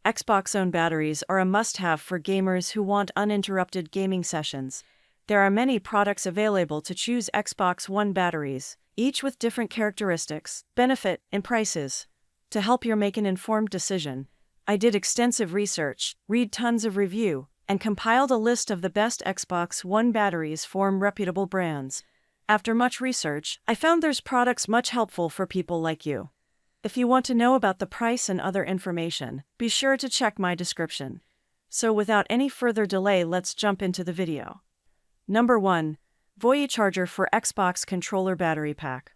Xbox One batteries are a must-have for gamers who want uninterrupted gaming sessions. There are many products available to choose Xbox One batteries, each with different characteristics, benefit, and prices. To help you make an informed decision, I did extensive research, read tons of review, and compiled a list of the best Xbox One batteries from reputable brands. After much research, I found there's products much helpful for people like you. If you want to know about the price and other information, be sure to check my description. So without any further delay, let's jump into the video. Number 1. Voyager for Xbox Controller Battery Pack.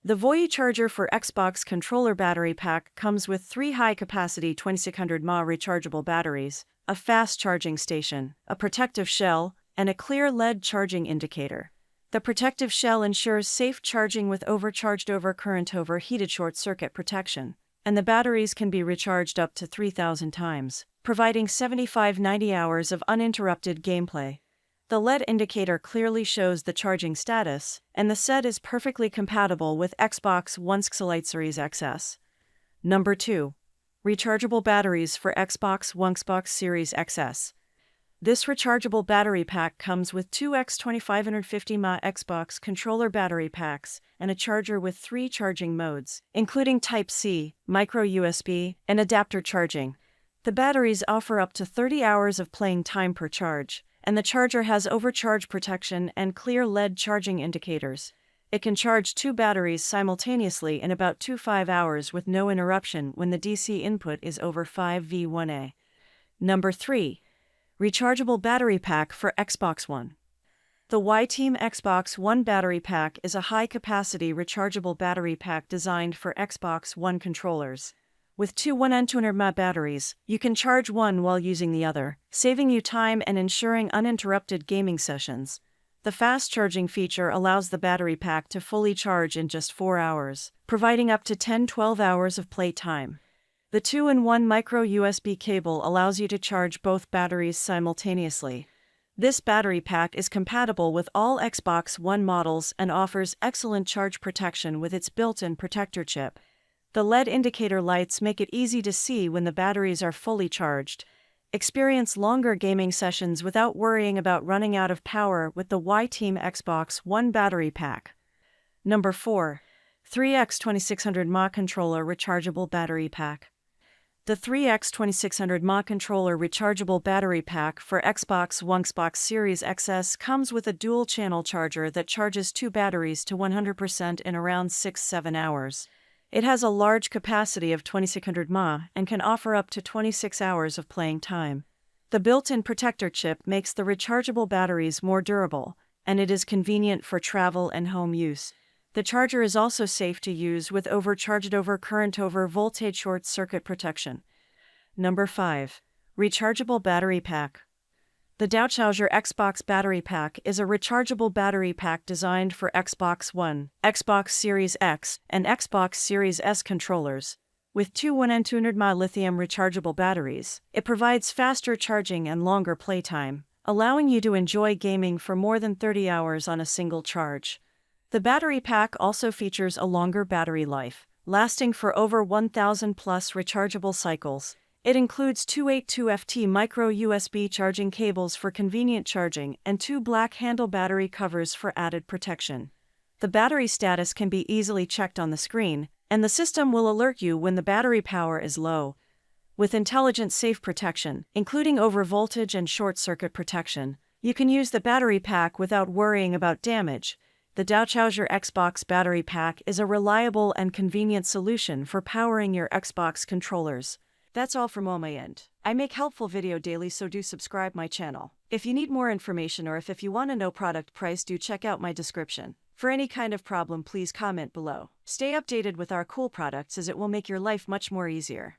The Voyager for Xbox Controller Battery Pack comes with 3 high-capacity 2600 mAh rechargeable batteries, a fast charging station, a protective shell, and a clear LED charging indicator. The protective shell ensures safe charging with overcharged overcurrent overheated short-circuit protection, and the batteries can be recharged up to 3,000 times, providing 75-90 hours of uninterrupted gameplay. The LED indicator clearly shows the charging status, and the set is perfectly compatible with Xbox One's Elite Series XS. Number 2. Rechargeable batteries for Xbox One Xbox Series XS. This rechargeable battery pack comes with 2 2550 mAh Xbox controller battery packs and a charger with 3 charging modes, including Type-C, micro USB, and adapter charging. The batteries offer up to 30 hours of playing time per charge, and the charger has overcharge protection and clear LED charging indicators. It can charge 2 batteries simultaneously in about 2-5 hours with no interruption when the DC input is over 5V1A. Number 3. Rechargeable battery pack for Xbox One. The Y-Team Xbox One battery pack is a high-capacity rechargeable battery pack designed for Xbox One controllers. With 2 1200 mAh batteries, you can charge one while using the other, saving you time and ensuring uninterrupted gaming sessions. The fast charging feature allows the battery pack to fully charge in just 4 hours, providing up to 10-12 hours of play time. The 2-in-1 micro USB cable allows you to charge both batteries simultaneously. This battery pack is compatible with all Xbox One models and offers excellent charge protection with its built-in protector chip. The LED indicator lights make it easy to see when the batteries are fully charged. Experience longer gaming sessions without worrying about running out of power with the Y-Team Xbox One battery pack. Number 4. 3X 2600 mAh controller rechargeable battery pack. The 3X 2600 mAh controller rechargeable battery pack for Xbox One Xbox Series XS comes with a dual-channel charger that charges 2 batteries to 100% in around 6-7 hours. It has a large capacity of 2600 mAh and can offer up to 26 hours of playing time. The built-in protector chip makes the rechargeable batteries more durable, and it is convenient for travel and home use. The charger is also safe to use with overcharged overcurrent over voltage short-circuit protection. Number 5. Rechargeable battery pack. The Voyager Xbox battery pack is a rechargeable battery pack designed for Xbox One, Xbox Series X, and Xbox Series S controllers. With 2 1200 mAh lithium rechargeable batteries, it provides faster charging and longer playtime, allowing you to enjoy gaming for more than 30 hours on a single charge. The battery pack also features a longer battery life, lasting for over 1,000 plus rechargeable cycles. It includes 2 82FT micro USB charging cables for convenient charging and 2 black handle battery covers for added protection. The battery status can be easily checked on the screen, and the system will alert you when the battery power is low. With intelligent safe protection, including over voltage and short-circuit protection, you can use the battery pack without worrying about damage. The Voyager Xbox battery pack is a reliable and convenient solution for powering your Xbox controllers. That's all from my end. I make helpful video daily, so do subscribe my channel. If you need more information or if you want to know product price, do check out my description. For any kind of problem, please comment below. Stay updated with our cool products as it will make your life much more easier.